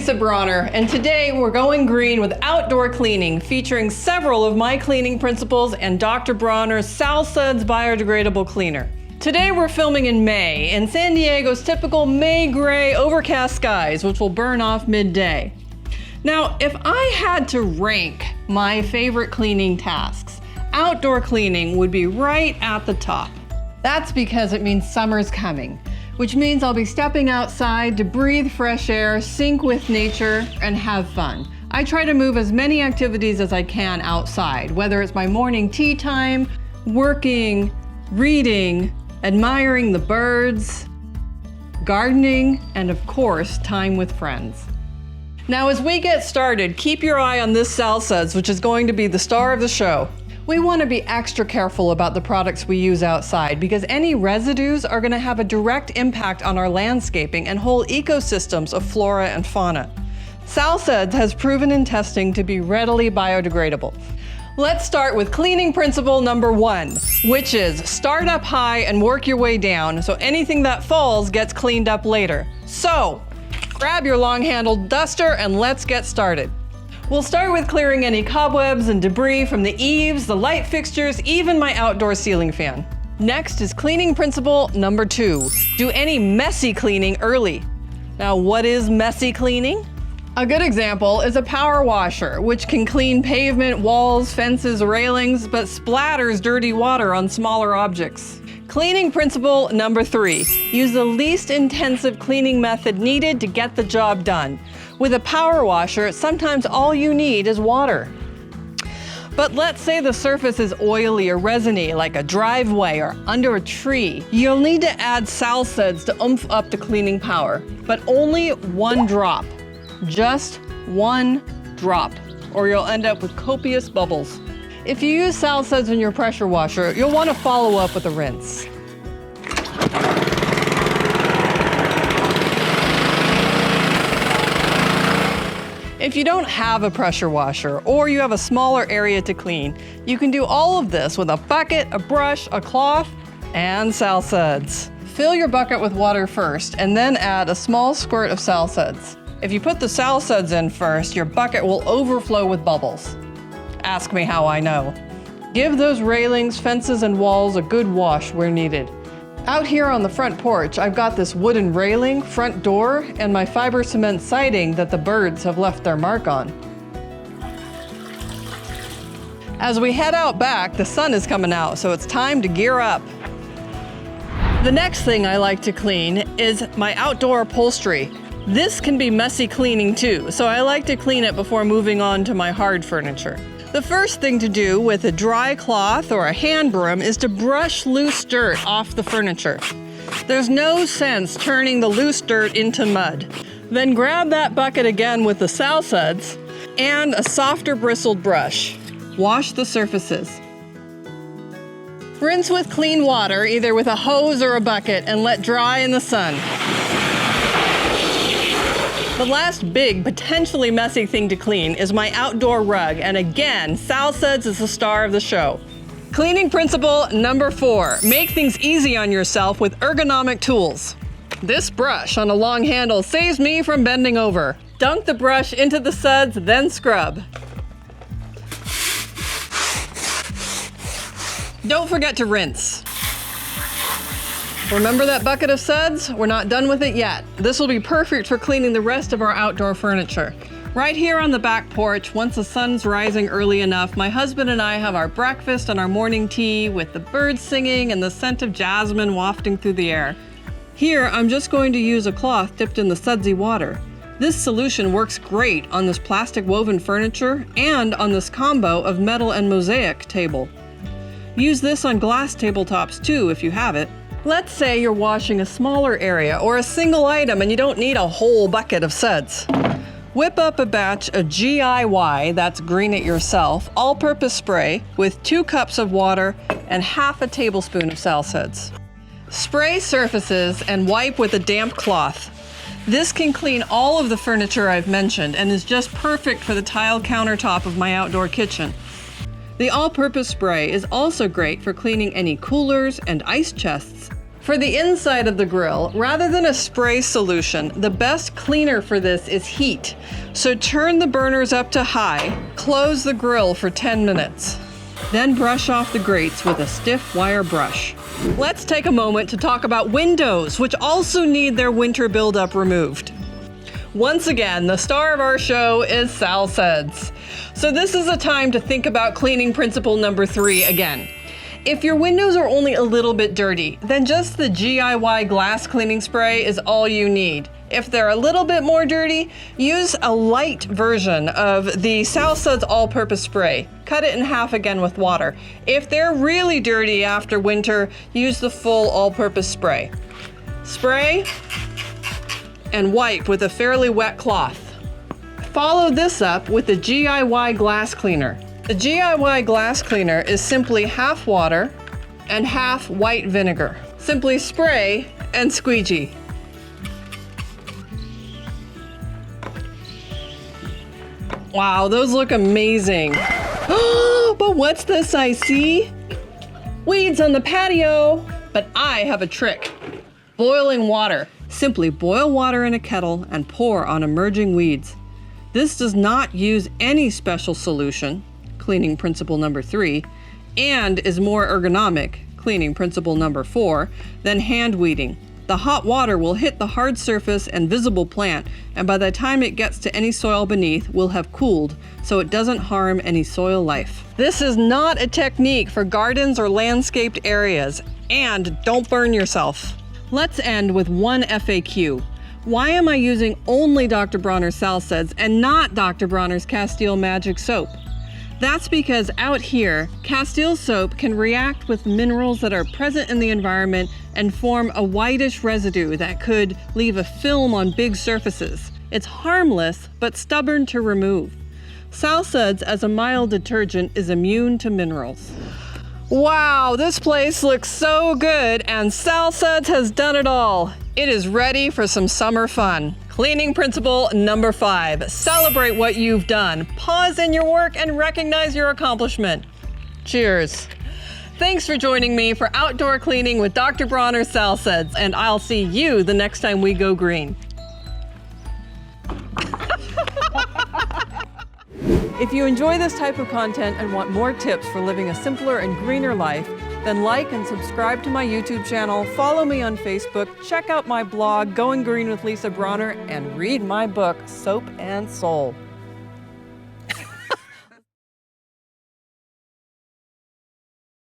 Lisa Bronner, and today we're going green with outdoor cleaning, featuring several of my cleaning principles and Dr. Bronner's Suds biodegradable cleaner. Today we're filming in May, in San Diego's typical May gray overcast skies, which will burn off midday. Now, if I had to rank my favorite cleaning tasks, outdoor cleaning would be right at the top. That's because it means summer's coming, which means I'll be stepping outside to breathe fresh air, sync with nature, and have fun. I try to move as many activities as I can outside, whether it's my morning tea time, working, reading, admiring the birds, gardening, and of course, time with friends. Now, as we get started, keep your eye on this Suds, which is going to be the star of the show. We want to be extra careful about the products we use outside because any residues are going to have a direct impact on our landscaping and whole ecosystems of flora and fauna. Suds has proven in testing to be readily biodegradable. Let's start with cleaning principle number 1, which is start up high and work your way down so anything that falls gets cleaned up later. So, grab your long-handled duster and let's get started. We'll start with clearing any cobwebs and debris from the eaves, the light fixtures, even my outdoor ceiling fan. Next is cleaning principle number 2. Do any messy cleaning early. Now, what is messy cleaning? A good example is a power washer, which can clean pavement, walls, fences, railings, but splatters dirty water on smaller objects. Cleaning principle number 3. Use the least intensive cleaning method needed to get the job done. With a power washer, sometimes all you need is water. But let's say the surface is oily or resiny, like a driveway or under a tree. You'll need to add Suds to oomph up the cleaning power, but only 1 drop. Just 1 drop, or you'll end up with copious bubbles. If you use Suds in your pressure washer, you'll want to follow up with a rinse. If you don't have a pressure washer or you have a smaller area to clean, you can do all of this with a bucket, a brush, a cloth, and Suds. Fill your bucket with water first and then add a small squirt of Suds. If you put the Suds in first, your bucket will overflow with bubbles. Ask me how I know. Give those railings, fences, and walls a good wash where needed. Out here on the front porch, I've got this wooden railing, front door, and my fiber cement siding that the birds have left their mark on. As we head out back, the sun is coming out, so it's time to gear up. The next thing I like to clean is my outdoor upholstery. This can be messy cleaning too, so I like to clean it before moving on to my hard furniture. The first thing to do with a dry cloth or a hand broom is to brush loose dirt off the furniture. There's no sense turning the loose dirt into mud. Then grab that bucket again with the Suds and a softer bristled brush. Wash the surfaces. Rinse with clean water, either with a hose or a bucket, and let dry in the sun. The last big, potentially messy thing to clean is my outdoor rug, and again, Suds is the star of the show. Cleaning principle number 4. Make things easy on yourself with ergonomic tools. This brush on a long handle saves me from bending over. Dunk the brush into the Suds, then scrub. Don't forget to rinse. Remember that bucket of Suds? We're not done with it yet. This will be perfect for cleaning the rest of our outdoor furniture. Right here on the back porch, once the sun's rising early enough, my husband and I have our breakfast and our morning tea with the birds singing and the scent of jasmine wafting through the air. Here, I'm just going to use a cloth dipped in the sudsy water. This solution works great on this plastic woven furniture and on this combo of metal and mosaic table. Use this on glass tabletops too if you have it. Let's say you're washing a smaller area or a single item and you don't need a whole bucket of Suds. Whip up a batch of GIY, that's green it yourself, all-purpose spray with 2 cups of water and half a tablespoon of Suds. Spray surfaces and wipe with a damp cloth. This can clean all of the furniture I've mentioned and is just perfect for the tile countertop of my outdoor kitchen. The all-purpose spray is also great for cleaning any coolers and ice chests. For the inside of the grill, rather than a spray solution, the best cleaner for this is heat. So turn the burners up to high, close the grill for 10 minutes. Then brush off the grates with a stiff wire brush. Let's take a moment to talk about windows, which also need their winter buildup removed. Once again, the star of our show is Suds. So this is a time to think about cleaning principle number 3 again. If your windows are only a little bit dirty, then just the DIY glass cleaning spray is all you need. If they're a little bit more dirty, use a light version of the Suds all-purpose spray. Cut it in half again with water. If they're really dirty after winter, use the full all-purpose spray. Spray and wipe with a fairly wet cloth. Follow this up with the DIY glass cleaner. The DIY glass cleaner is simply half water and half white vinegar. Simply spray and squeegee. Wow, those look amazing. But what's this I see? Weeds on the patio. But I have a trick. Boiling water. Simply boil water in a kettle and pour on emerging weeds. This does not use any special solution, cleaning principle number 3, and is more ergonomic, cleaning principle number 4, than hand weeding. The hot water will hit the hard surface and visible plant, and by the time it gets to any soil beneath, will have cooled, so it doesn't harm any soil life. This is not a technique for gardens or landscaped areas, and don't burn yourself. Let's end with one FAQ. Why am I using only Dr. Bronner's Suds and not Dr. Bronner's Castile Magic Soap? That's because out here, Castile soap can react with minerals that are present in the environment and form a whitish residue that could leave a film on big surfaces. It's harmless, but stubborn to remove. Suds as a mild detergent is immune to minerals. Wow, this place looks so good, and Suds has done it all. It is ready for some summer fun. Cleaning principle number 5, celebrate what you've done. Pause in your work and recognize your accomplishment. Cheers. Thanks for joining me for Outdoor Cleaning with Dr. Bronner's Suds, and I'll see you the next time we go green. If you enjoy this type of content and want more tips for living a simpler and greener life, then like and subscribe to my YouTube channel, follow me on Facebook, check out my blog, Going Green with Lisa Bronner, and read my book, Soap and Soul.